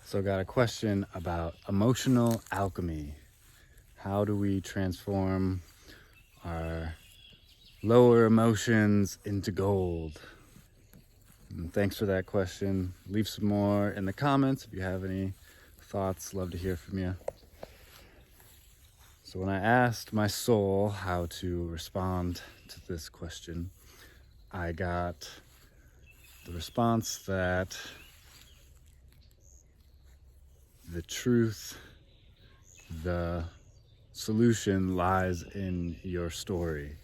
So I got a question about emotional alchemy. How do we transform our lower emotions into gold? And thanks for that question. Leave some more in the comments if you have any thoughts. Love to hear from you. So when I asked my soul how to respond to this question, I got the response that the truth, the solution lies in your story.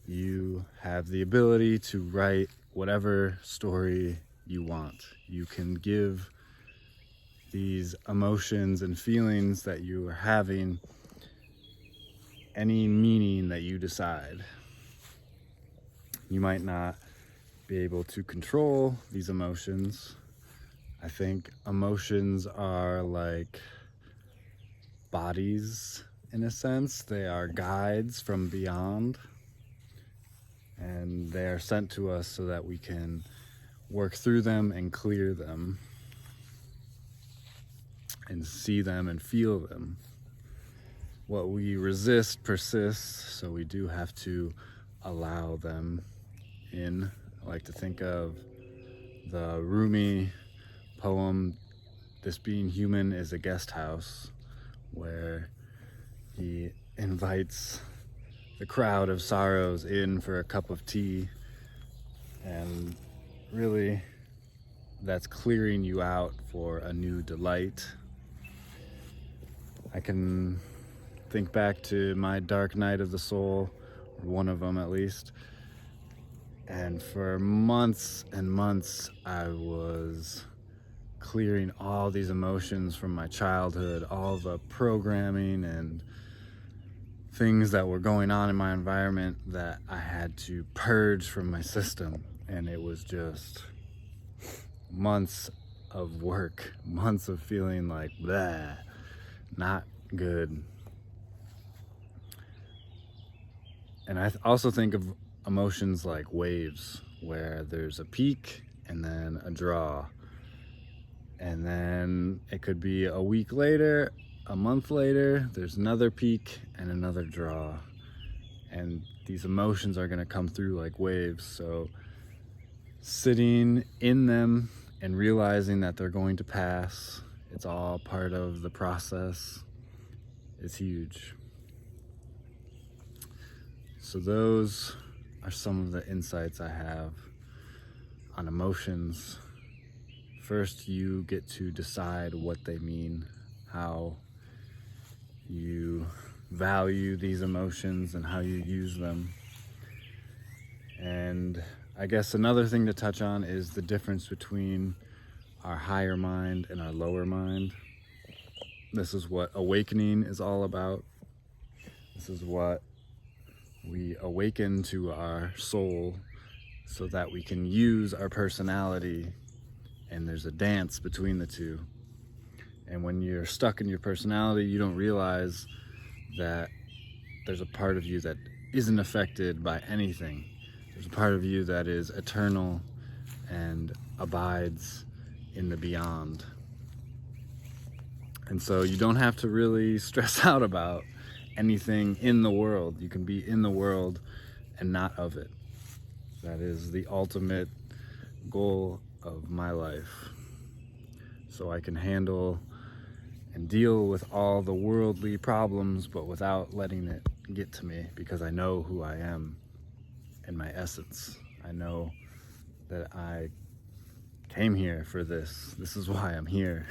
You have the ability to write whatever story you want. You can give these emotions and feelings that you are having any meaning that you decide. You might not be able to control these emotions. I think emotions are like bodies in a sense. They are guides from beyond, and they are sent to us so that we can work through them and clear them and see them and feel them. What we resist persists, so we do have to allow them in. I like to think of the Rumi poem, "This Being Human is a Guest House," where he invites the crowd of sorrows in for a cup of tea, and really that's clearing you out for a new delight. I can think back to my dark night of the soul, one of them at least, and for months and months I was clearing all these emotions from my childhood, all the programming and things that were going on in my environment that I had to purge from my system. And it was just months of work, months of feeling like blah, not good. And I also think of emotions like waves, where there's a peak and then a draw, and then it could be a week later, a month later, there's another peak and another draw, and these emotions are going to come through like waves. So sitting in them and realizing that they're going to pass, it's all part of the process, is huge. So those are some of the insights I have on emotions. First, you get to decide what they mean, how you value these emotions and how you use them. And I guess another thing to touch on is the difference between our higher mind and our lower mind. This is what awakening is all about. This is what we awaken to our soul so that we can use our personality, and there's a dance between the two. And when you're stuck in your personality, you don't realize that there's a part of you that isn't affected by anything. There's a part of you that is eternal and abides in the beyond. And so you don't have to really stress out about anything in the world. You can be in the world and not of it. That is the ultimate goal of my life. So I can handle and deal with all the worldly problems, but without letting it get to me, because I know who I am in my essence. I know that I came here for this. This is why I'm here.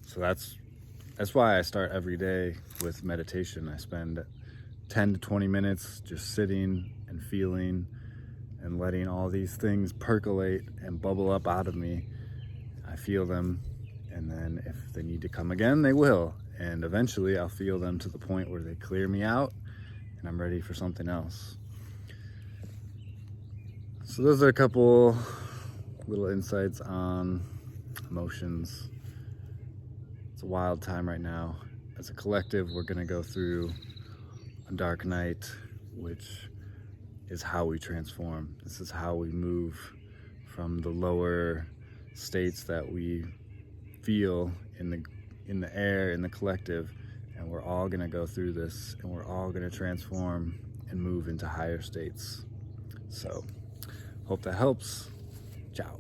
So that's why I start every day with meditation. I spend 10 to 20 minutes just sitting and feeling and letting all these things percolate and bubble up out of me. I feel them, and then if they need to come again, they will. And eventually I'll feel them to the point where they clear me out and I'm ready for something else. So those are a couple little insights on emotions. It's a wild time right now. As a collective, we're gonna go through a dark night, which is how we transform. This is how we move from the lower states that we feel in the air, in the collective, and we're all gonna go through this, and we're all gonna transform and move into higher states. So, hope that helps. Ciao.